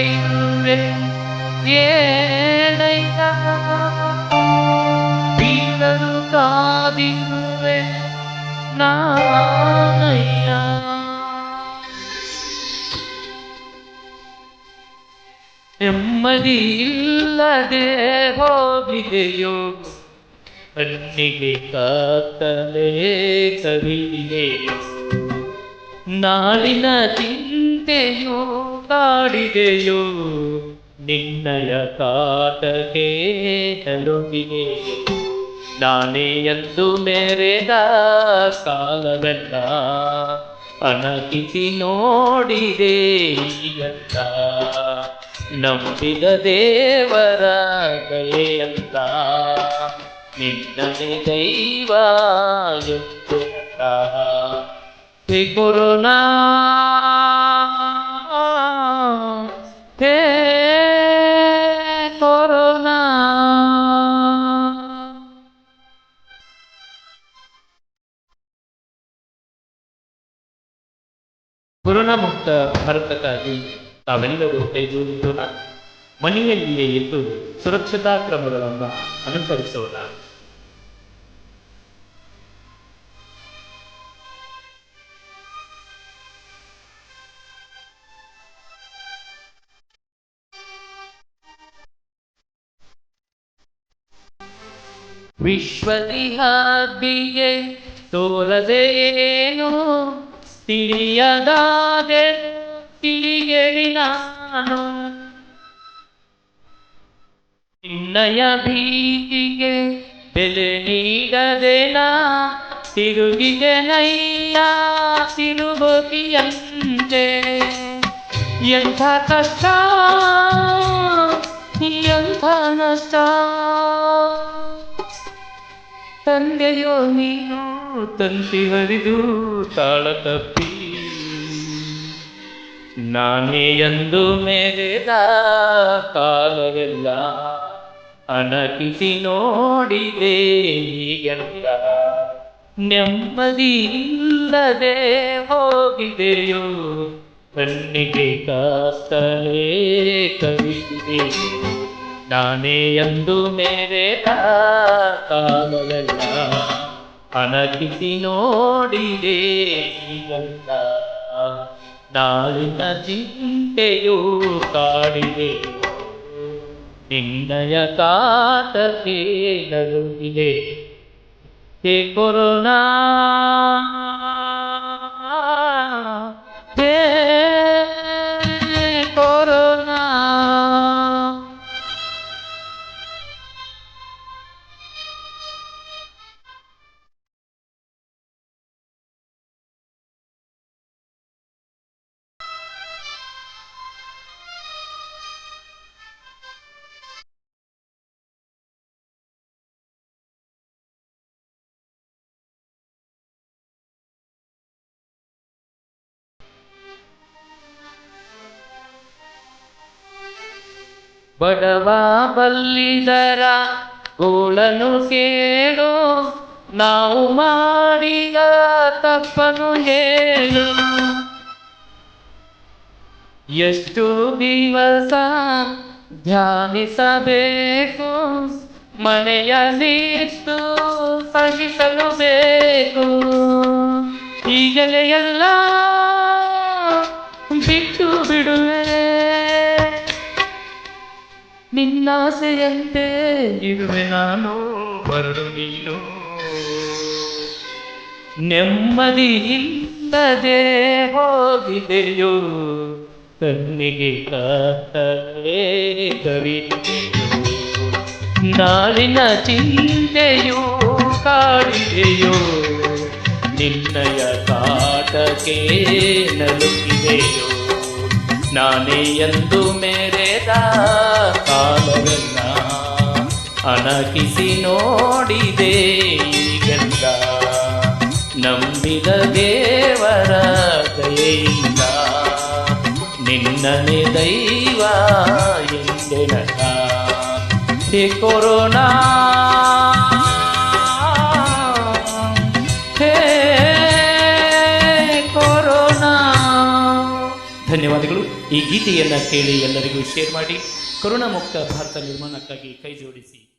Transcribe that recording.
ಕಾಡಿರುವೆ ಏನಯ್ಯ ಬೀಳಲು ಕಾದಿರುವೆ ನಾನಯ್ಯ. ನೆಮ್ಮದಿ ಇಲ್ಲದೆ ಹೋಗಿದೆಯೋ ಕಣ್ಣಿಗೆ ಕಾತಲೇ ಕವಿದೆಯೋ ನಾಳಿನ ಚಿಂತೆಯೋ ಕಾಡಿದೆಯೋ ನಿನ್ನಯ ಕಾಟಕ್ಕೆ ನಲುಗಿದೆಯೋ ನಾನೇ ಎಂದು ಮೆರೆದ ಕಾಲವೆಲ್ಲ ಅಣಕಿಸಿ ನೋಡಿದೆ ಈಗಂತ ನಂಬಿದ ದೇವರ ದಯೆಯಂತ ನಿನ್ನನೆ ದೈವ ಎಂದೆಂತ. ಹೇ ಕೊರೋನಾ ಹೇ ಕೊರೋನಾ. ಕೊರೋನಾ ಮುಕ್ತ ಭಾರತಕ್ಕಾಗಿ ತಾವೆಲ್ಲರೂ ಕೈಜೋಡಿಸೋಣ. ಮನೆಯಲ್ಲಿಯೇ ಇದ್ದು ಸುರಕ್ಷತಾ ಕ್ರಮಗಳನ್ನು ಅನುಸರಿಸೋಣ. ವಿಶ್ವದಿಹಾದಿಗೆ ತೋರದೇನು ತಿಳಿಯದಾದೆ ತಿಳಿಗೆಳಿ ನಾನು ನಿನ್ನಯ ಭೀತಿಗೆ ಬೆಲೆ ನೀಡದೆನ ತಿರುಗಿದೆ ನಯ್ಯ ತಿರುಗುತಿಯಂತೆ. ಎಂಥ ಕಷ್ಟ ಎಂಥ ನಷ್ಟ ತಂದೆಯೋ ನೀನು ತಂತಿ ಹರಿದು ತಾಳ ತಪ್ಪಿ ನಾನೇ ಎಂದು ಮೆರೆದ ಕಾಲವೆಲ್ಲ ಅಣಕಿಸಿ ನೋಡಿದೆ ಈಗೆಲ್ಲ ನೆಮ್ಮದಿ ಇಲ್ಲದೆ ಹೋಗಿದೆಯೋ ಕಣ್ಣಿಗೆ ಕಾಸ್ತಲೇ ಕವಿದೆಯೋ ನಾನೇ ಎಂದು ಮೆರೆದ ಕಾಲವೆಲ್ಲ ಅಣಕಿಸಿ ನೋಡಿದೆ ಈಗೆಲ್ಲ ನಾಳಿನ ಚಿಂತೆಯು ಕಾಡಿದೆಯೋ ನಿನ್ನಯ ಕಾಟಕ್ಕೆ ನಲುಗಿದೆ. ಹೇ ಕೊರೋನಾ ಹೇ ಕೊರೋನಾ. ಬಡವ ಬಲ್ಲಿದರ ಗೋಳನು ಕೇಳು ನಾವು ಮಾಡಿದ ತಪ್ಪನು ಹೇಳು. ಎಷ್ಟು ದಿವಸ ಧ್ಯಾನಿಸಬೇಕು ಮನೆಯಲ್ಲಿತ್ತು ಸಹಿಸಲು ಬೇಕು. ಈಗಲೇ ಎಲ್ಲ ಬಿಟ್ಟು ಬಿಡುವೆ ನಿನ್ನಾಸೆಯಂತೆ ಇರುವೆ ನಾನು ಬರಡು ನೀನು. ನೆಮ್ಮದಿ ಇಲ್ಲದೆ ಹೋಗಿದೆಯೋ ಕಣ್ಣಿಗೆ ಕಾತಲೇ ಕವಿದೆಯೋ ನಾಳಿನ ಚಿಂತೆಯೂ ಕಾಡಿದೆಯೋ ನಿನ್ನಯ ಕಾಟಕ್ಕೆ ನಲುಗಿದೆಯೋ ನಾನೇ ಎಂದು ಮೆರೆದ ಕಾಲವೆಲ್ಲ ಅಣಕಿಸಿ ನೋಡಿದೆ ಈಗೆಲ್ಲ ನಂಬಿದ ದೇವರ ದಯೆಯಿಂದ ನಿನ್ನನೆ ದೈವ ಎಂದೆನಕ. ಹೇ ಕೊರೋನಾ ಹೇ ಕೊರೋನಾ ಧನ್ಯವಾದಗಳು. ಈ ಗೀತೆಯನ್ನು ಕೇಳಿ ಎಲ್ಲರಿಗೂ ಶೇರ್ ಮಾಡಿ, ಕರುಣಾಮುಕ್ತ ಭಾರತ ನಿರ್ಮಾಣಕ್ಕಾಗಿ ಕೈ ಜೋಡಿಸಿ.